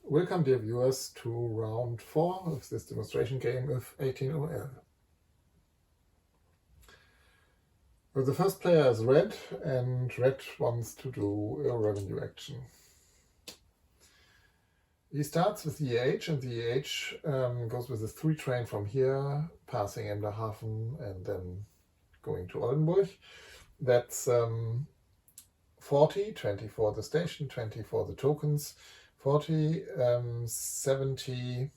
Welcome, dear viewers, to round 4 of this demonstration game of 18OL. Well, the first player is red, and red wants to do a revenue action. He starts with the EH, and the EH goes with a 3 train from here, passing Emderhaven and then going to Oldenburg. That's 40, 20 for the station, 20 for the tokens. 40, 70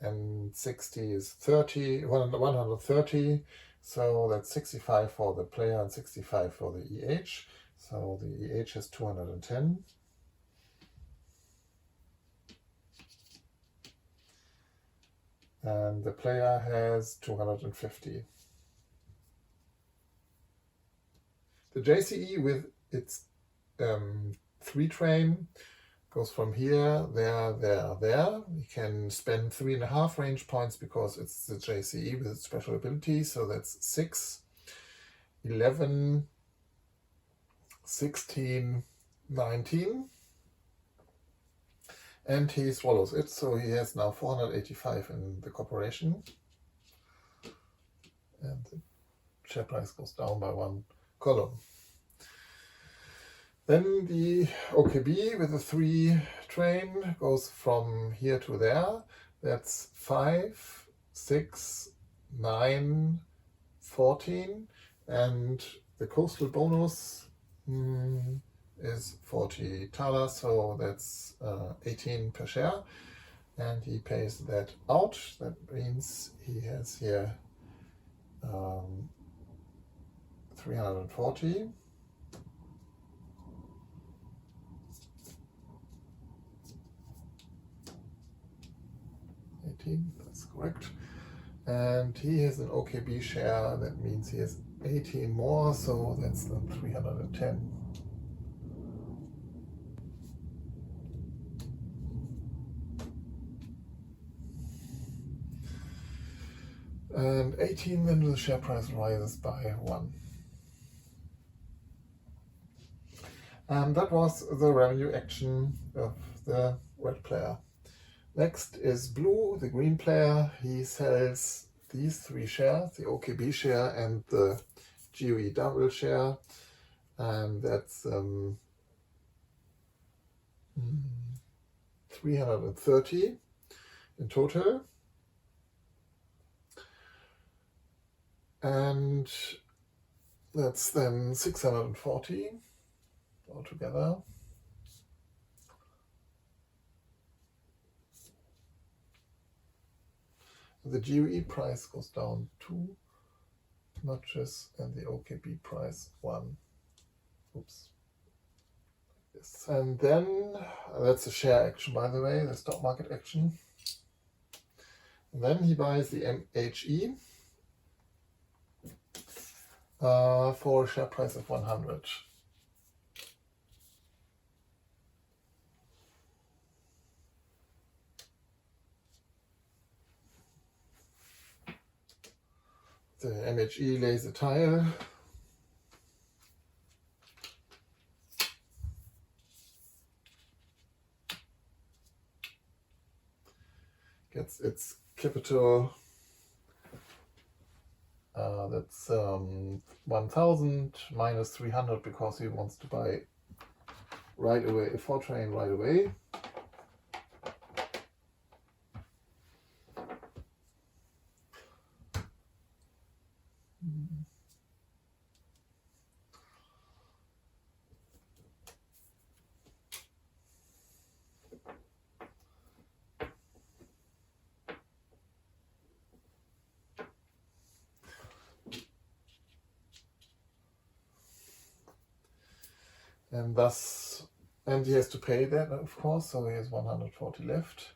and 60 is 30, 130, so that's 65 for the player and 65 for the EH. So the EH has 210. And the player has 250. The JCE with its 3 train goes from here, there, there, there. You can spend 3.5 range points because it's the JCE with its special ability. So that's 6, 11, 16, 19. And he swallows it, so he has now 485 in the corporation. And the share price goes down by 1 column. Then the OKB with the 3 train goes from here to there. That's 5, 6, 9, 14. And the coastal bonus is 40 thaler, so that's 18 per share. And he pays that out. That means he has here 340. 18, that's correct. And he has an OKB share, that means he has 18 more, so that's then 310. And 18, then the share price rises by 1. And that was the revenue action of the red player. Next is blue, the green player. He sells these 3 shares, the OKB share and the GOE double share, and that's 330 in total. And that's then 640 altogether. The GOE price goes down 2 notches and the OKB price 1. Oops. Yes. And then that's a share action, by the way, the stock market action. And then he buys the MHE for a share price of 100. The MHE lays a tile. Gets its capital. That's 1000 minus 300 because he wants to buy right away a 4 train right away. And he has to pay that, of course, so he has 140 left.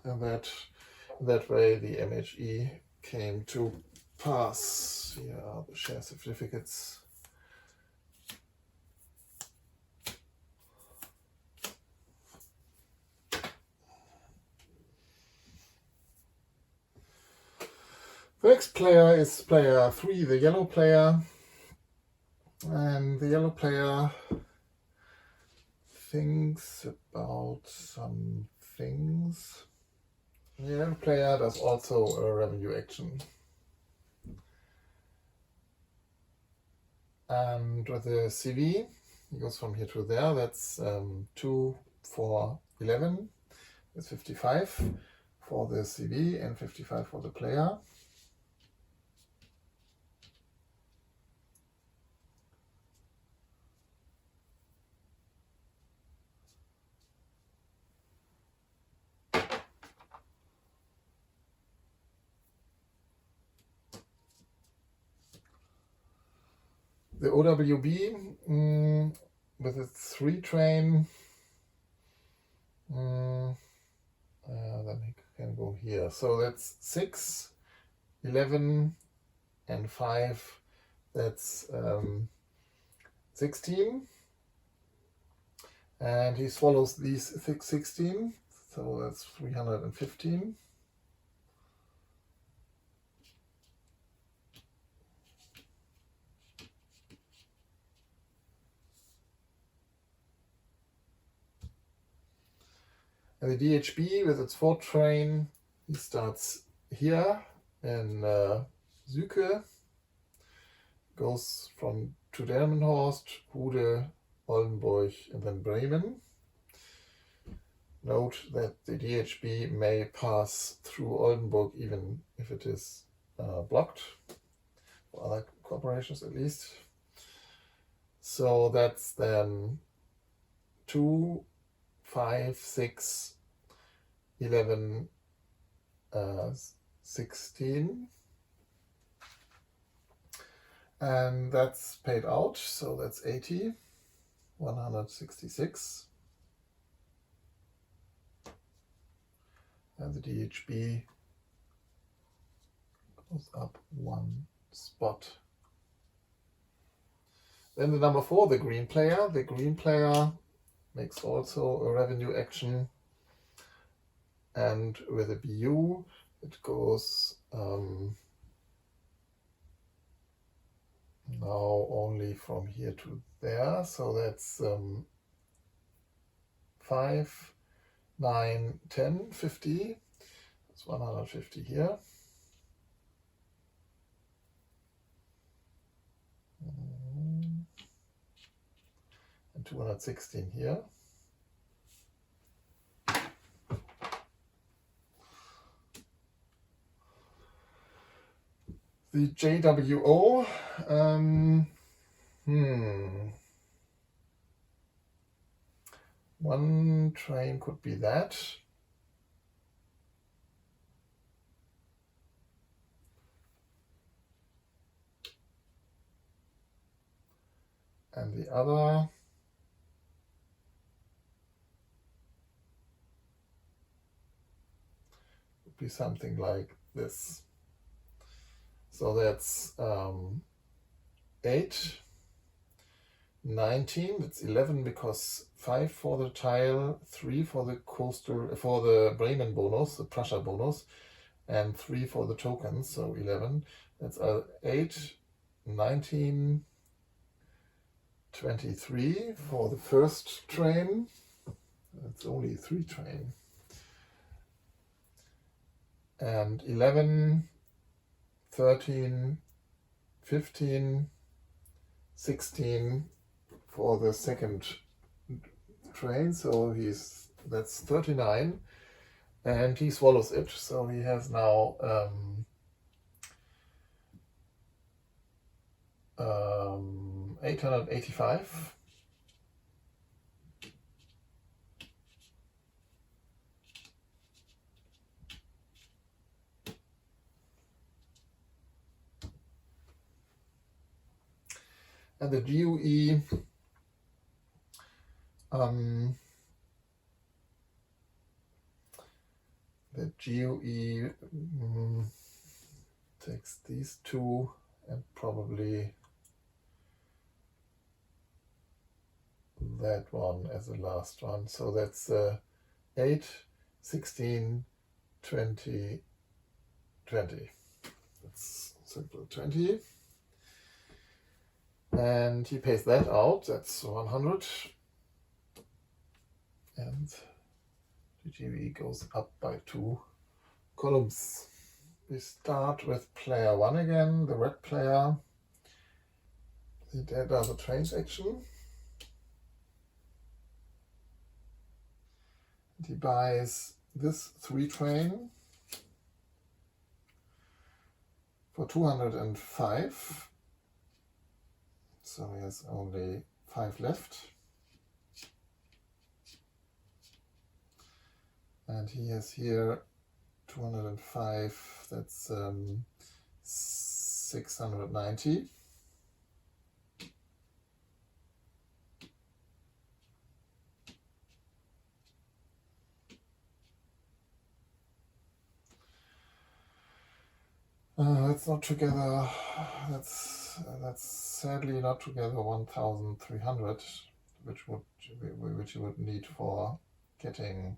And that way the MHE came to pass. Here are the share certificates. The next player is player 3, the yellow player. And the yellow player thinks about some things. The yellow player does also a revenue action. And with the CV, he goes from here to there. That's 2 for 11. That's 55 for the CV and 55 for the player. The OWB with its 3 train, then he can go here. So that's 6, 11, and 5. That's 16. And he swallows these 16, so that's 315. And the DHB with its 4 train, he starts here in Süke, goes from to Delmenhorst, Rude, Oldenburg, and then Bremen. Note that the DHB may pass through Oldenburg even if it is blocked, for other corporations at least. So that's then 2, 5, 6, 11, 16. And that's paid out, so that's 80, 166. And the DHB goes up 1 spot. Then the number 4, the green player. The green player makes also a revenue action. And with a BU, it goes now only from here to there. So that's 5, 9, 10, 50. That's 150 here. And 216 here. The JWO, one train could be that. And the other would be something like this. So that's 8, 19, that's 11 because 5 for the tile, 3 for the coastal, for the Bremen bonus, the Prussia bonus, and 3 for the tokens, so 11. That's 8, 19, 23 for the first train. That's only 3 train. And 11, 13, 15, 16 for the second train, so that's 39, and he swallows it, so he has now 885. And the GUE takes these 2 and probably that one as the last one. So that's 8, 16, 20, 20. That's simple 20. And he pays that out, that's 100. And the GV goes up by 2 columns. We start with player 1 again, the red player. He does a transaction. And he buys this 3 train for 205. So he has only 5 left. And he has here 205, that's 690. That's not together, that's sadly not together 1,300, which you would need for getting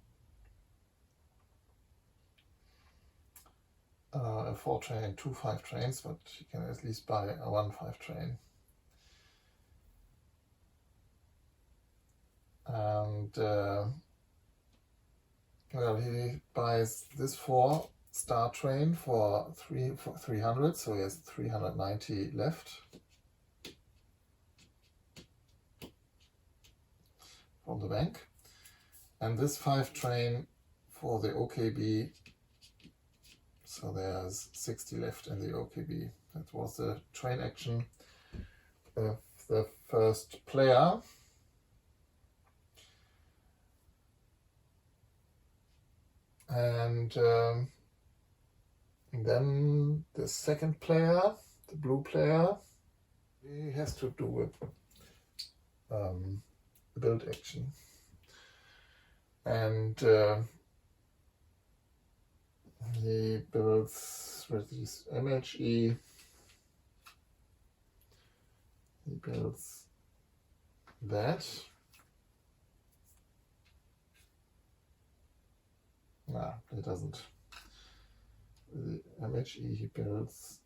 a 4 train, 2 5 trains, but you can at least buy a 1 5 train. And well, he buys this 4 star train for 300, so he has 390 left from the bank. And this 5 train for the OKB, so there's 60 left in the OKB. That was the train action of the first player. And then the second player, the blue player, he has to do a build action. And he builds with this MHE, he builds that. No, he doesn't. The MHE, he builds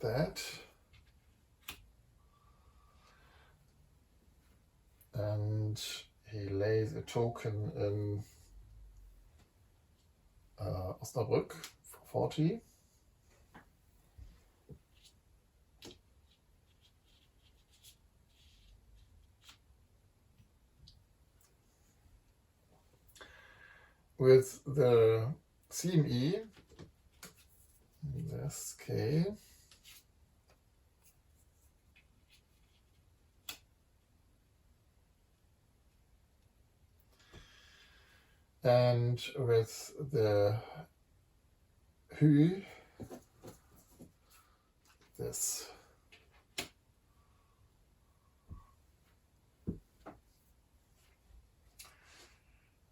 that. And he lays a token in Osnabrück for 40. With the CME, this K, and with the Hü, this.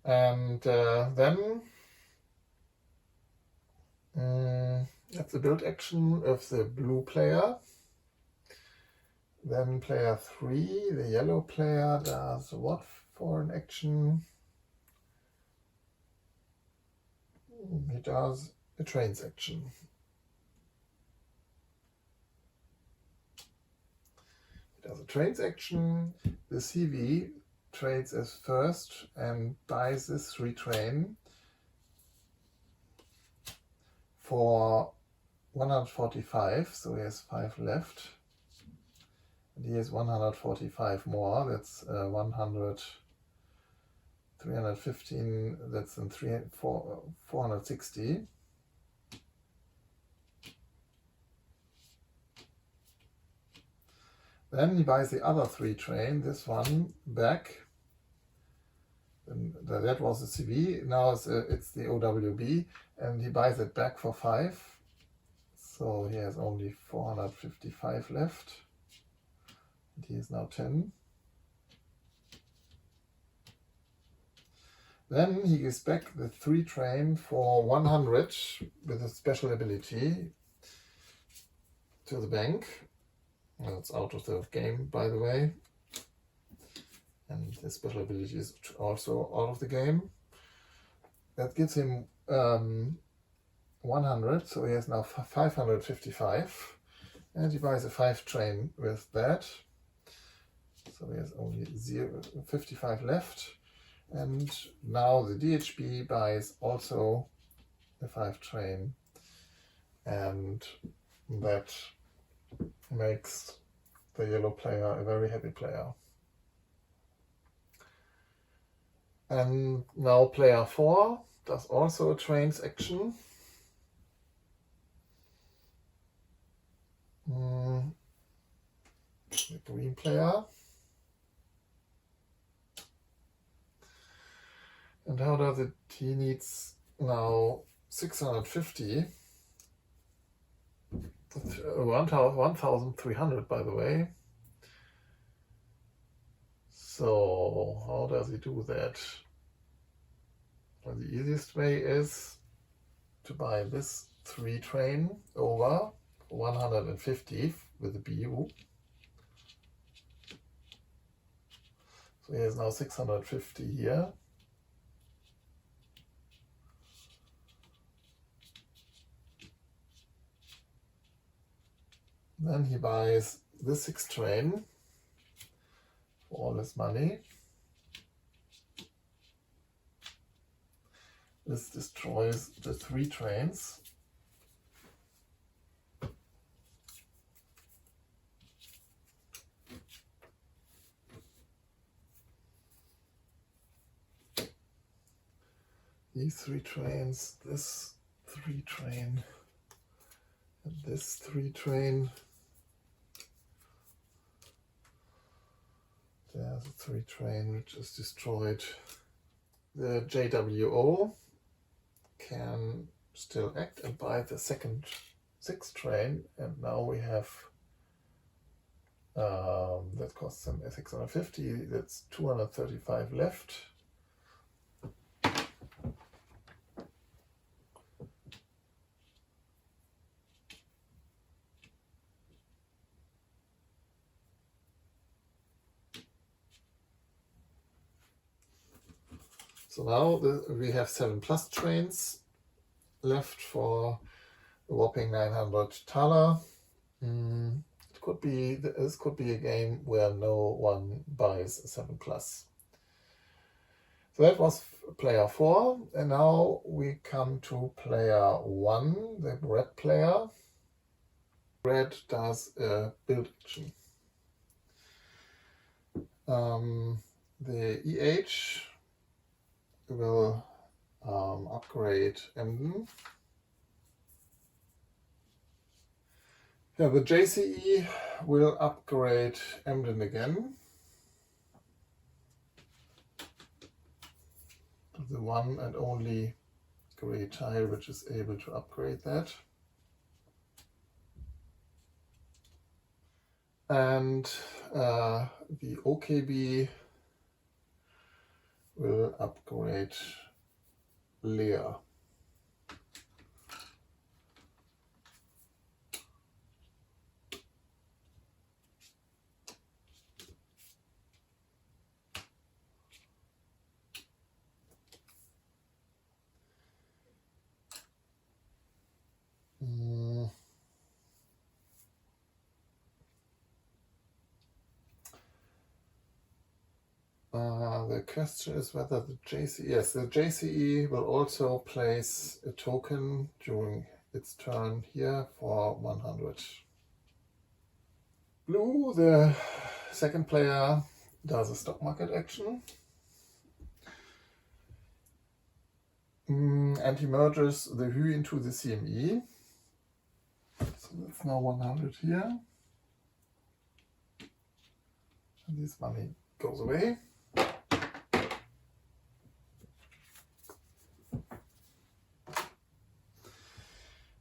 And then that's the build action of the blue player. Then player 3, the yellow player, does what for an action? He does a trains action. He does a trains action. The CV trades as first and buys this 3 train for 145, so he has 5 left. And he has 145 more, that's 315, that's in 460. Then he buys the other 3 train, this one, back. And that was the CV, now it's the OWB, and he buys it back for 5. So he has only 455 left. And he is now 10. Then he gives back the 3 train for 100 with a special ability to the bank. Well, it's out of the game, by the way. And the special ability is also out of the game. That gives him 100, so he has now 555. And he buys a 5 train with that. So he has only 55 left. And now the DHB buys also a 5 train. And that makes the yellow player a very happy player. And now player 4 does also a trains action. The green player. And how does it? He needs now 650. 1,300 by the way. So how does he do that? Well, the easiest way is to buy this 3 train over 150 with the BU. So he has now 650 here. Then he buys this 6 train for all his money. This destroys the 3 trains. These 3 trains, this 3 train, and this 3 train. There's a 3 train which is destroyed. The JWO can still act and buy the second 6 train, and now we have that costs them 650. That's 235 left. So now we have 7 plus trains left for a whopping 900 thaler. This could be a game where no one buys a 7 plus. So that was player 4, and now we come to player 1, the red player. Red does a build action. The EH will upgrade Emden. Yeah, the JCE will upgrade Emden again to the one and only gray tile which is able to upgrade that. And the OKB will upgrade Lear. The question is whether the JCE, yes, the JCE will also place a token during its turn here for 100. Blue, the second player, does a stock market action. And he merges the Hü into the CME. So that's now 100 here. And this money goes away.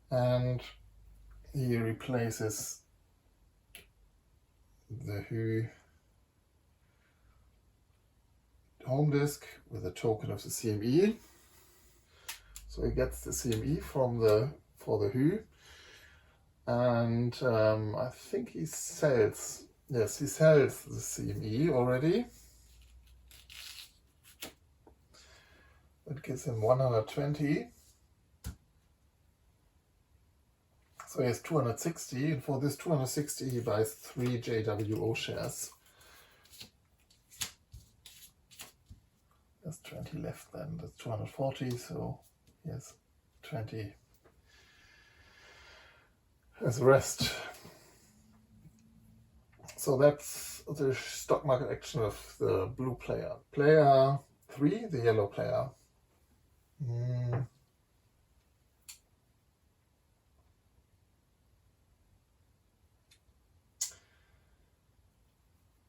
And he replaces the Hü home disk with a token of the CME. So he gets the CME for the Hü, and I think he sells. Yes, he sells the CME already. That gives him 120. So he has 260, and for this 260 he buys 3 JWO shares. There's 20 left then, that's 240, so he has 20 as the rest. So that's the stock market action of the blue player. Player 3, the yellow player.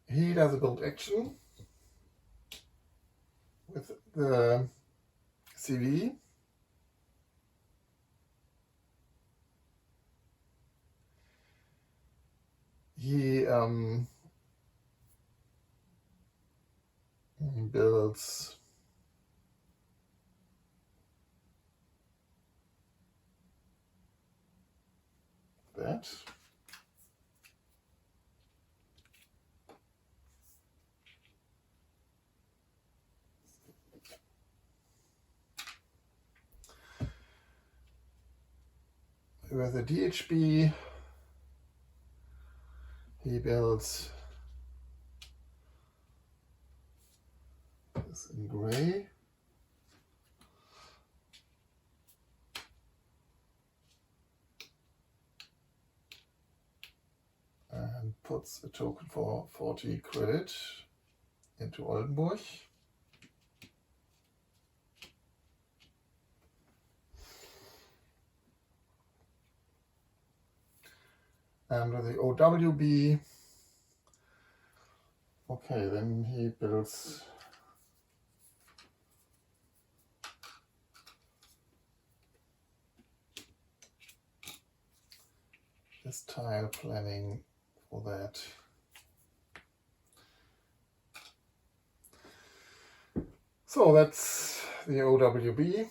He does a build action with the CV. He builds that. With the DHB, he builds this in gray. And puts a token for 40 credit into Oldenburg. And with the OWB, okay, then he builds this tile planning for that. So that's the OWB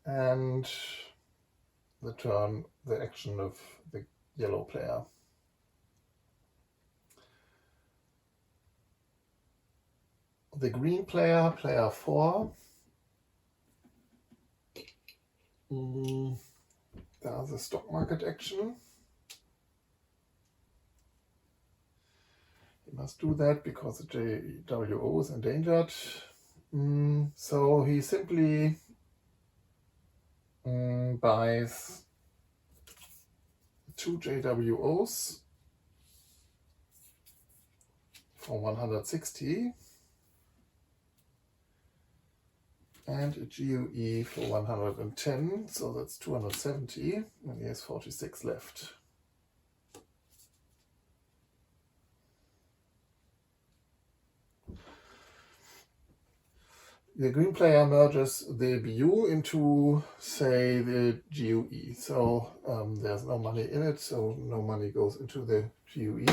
and the turn, the action of the yellow player. The green player, player 4, does a stock market action. He must do that because the JWO is endangered. So he simply buys 2 JWOs for 160 and a GUE for 110, so that's 270, and he has 46 left. The green player merges the BU into, say, the GUE. So there's no money in it, so no money goes into the GUE.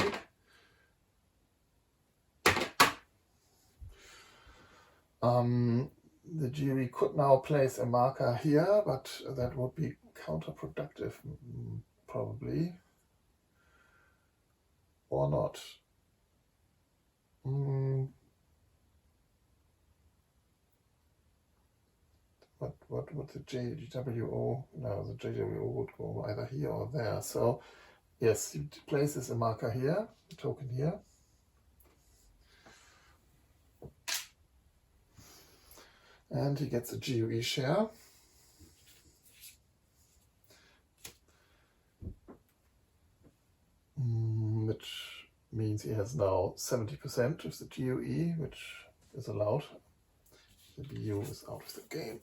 The GUE could now place a marker here, but that would be counterproductive, probably. Or not. What would the JWO? No, the JWO would go either here or there. So yes, he places a marker here, a token here. And he gets a GUE share. Which means he has now 70% of the GUE, which is allowed. The BU is out of the game.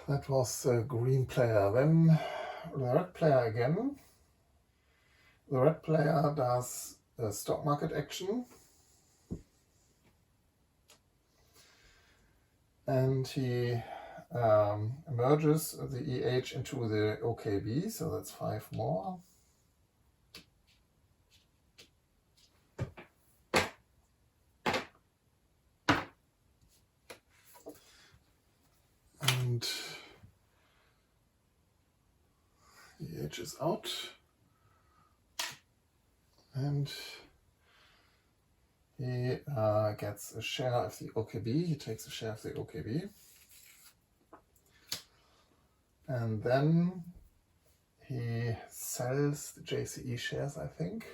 That was the green player. Then the red player again. The red player does a stock market action. And he merges the EH into the OKB, so that's 5 more. and EH is out, and he gets a share of the OKB. He takes a share of the OKB, and then he sells the JCE shares, I think.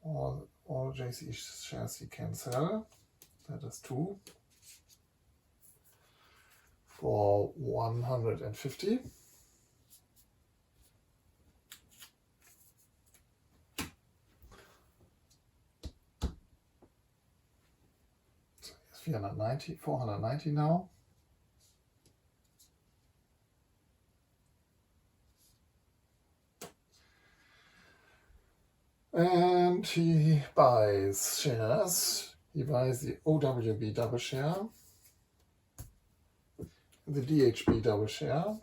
All JCE shares he can sell. That is 2 for 150. So he has 490 now. And he buys shares. He buys the OWB double share, the DHB double share.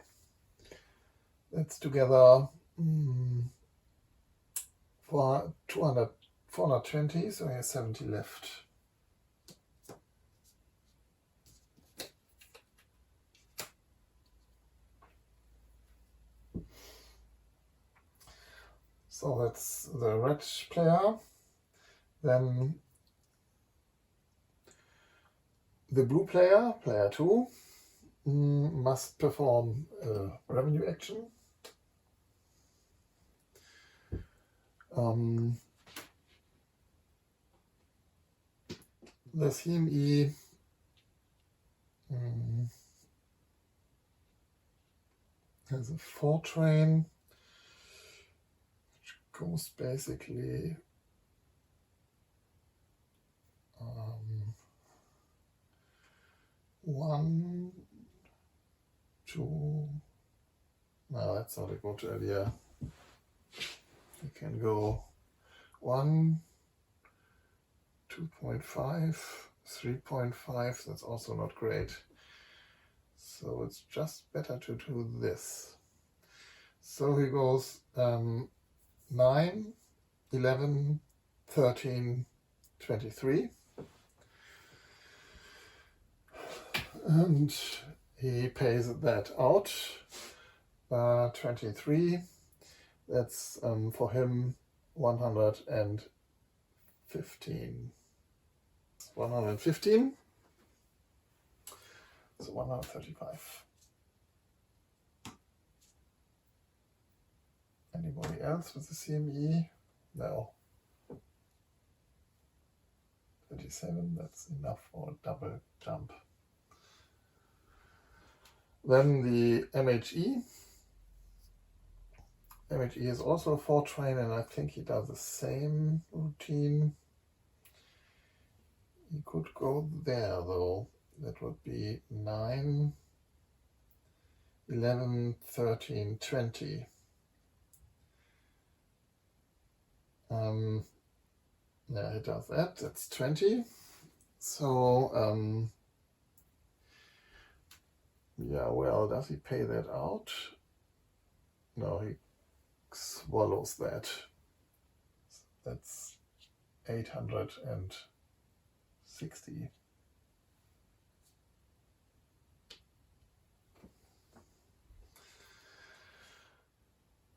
That's together for 420, so he has 70 left. So that's the red player. Then the blue player, player 2, must perform a revenue action. The CME has a 4 train, which goes basically 1, 2. No, that's not a good idea. You can go 1, 2.5, 3.5. That's also not great. So it's just better to do this. So he goes 9, 11, 13, 23. And he pays that out. 23. That's for him 115. 115. So 135. Anybody else with the CME? No. 27, that's enough for a double jump. Then the MHE. MHE is also a 4 train, and I think he does the same routine. He could go there though. That would be 9, 11, 13, 20. Yeah, he does that. That's 20. So, yeah, well, does he pay that out? No, he swallows that. That's 860.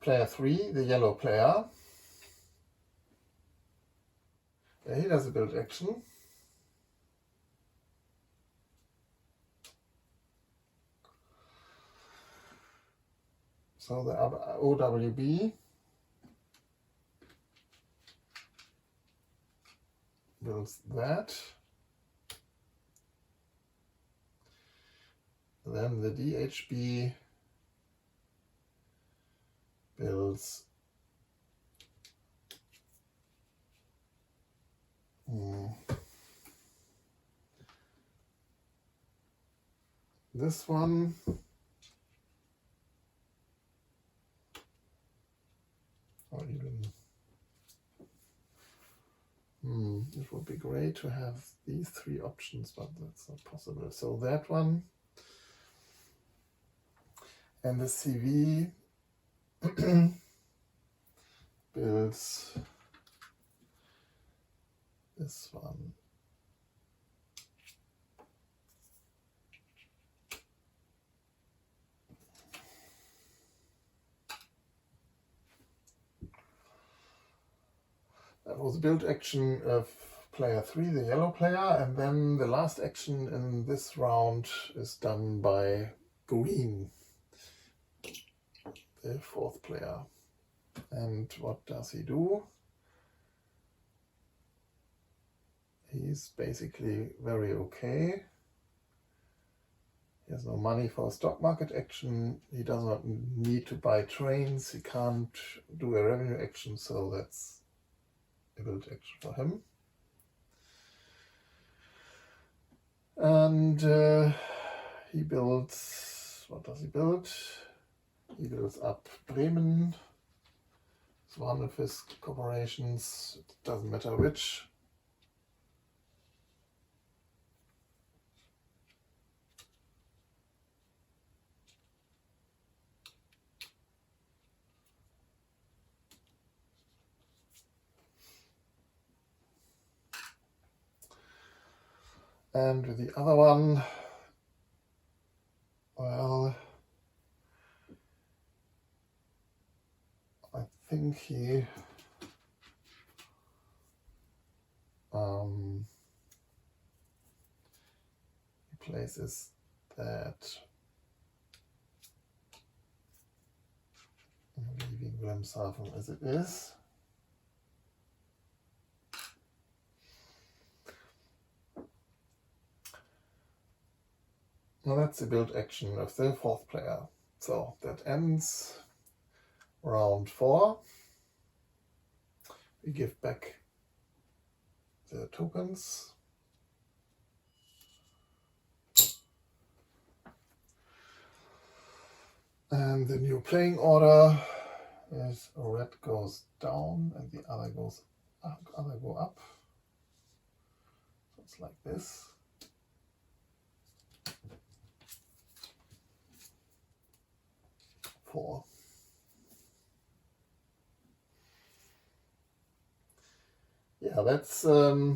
Player 3, the yellow player. Yeah, he does a build action. So the OWB builds that. Then the DHB builds this one. Or even it would be great to have these 3 options, but that's not possible. So that one, and the CV builds this one. That was a build action of player 3, the yellow player, and then the last action in this round is done by green, the 4th player. And what does he do? He's basically very okay. He has no money for a stock market action. He does not need to buy trains. He can't do a revenue action, so that's a build action for him. And he builds, what does he build? He builds up Bremen. It's one of his corporations, it doesn't matter which. And with the other one, well, I think he places that I'm leaving Wilhelmshaven as it is. Now that's the build action of the 4th player. So that ends round 4. We give back the tokens. And the new playing order is red goes down and the other goes up, other go up. So it's like this. Four. Yeah, that's that.